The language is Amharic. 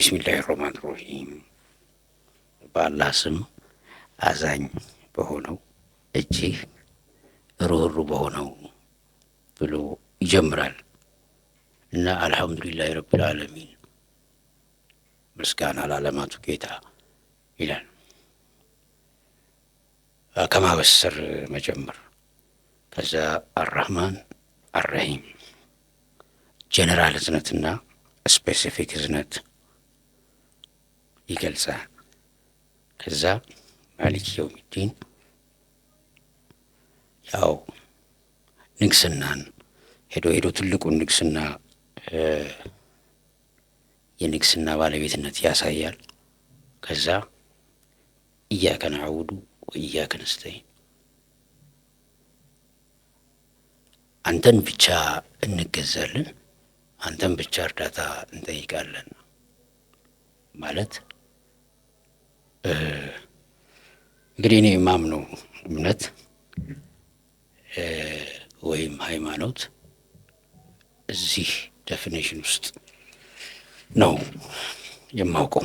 ቢስሚላህ ራህማን ራሂም በአላህ ስም አዛኝ በሆነው እጅግ ሩህሩህ በሆነው ብሎ ይጀምራል እና አልሐምዱሊላህ ረብል ዓለሚን ምስጋና ለዓለማቱ ጌታ ይላል። ከማበሰር መጀመር ከዛ አራህማን አረሂም ጀነራል እዝነትና ስፔሲፊክ እዝነት ይገልጻል። ከዛ ማሊክ የውሚዲን ያው ንግስናን ሄዶ ትልቁን ንግስና የንግስና ባለቤትነት ያሳያል። ከዛ ኢያከ ነዕቡዱ ወኢያከ ነስተዒን አንተን ብቻ እንገዛለን፣ አንተን ብቻ እርዳታ እንጠይቃለን ማለት እንግዲህ እኔ የማምነው እምነት ወይም ሃይማኖት እዚህ ዴፊኒሽን ውስጥ ነው የማውቀው።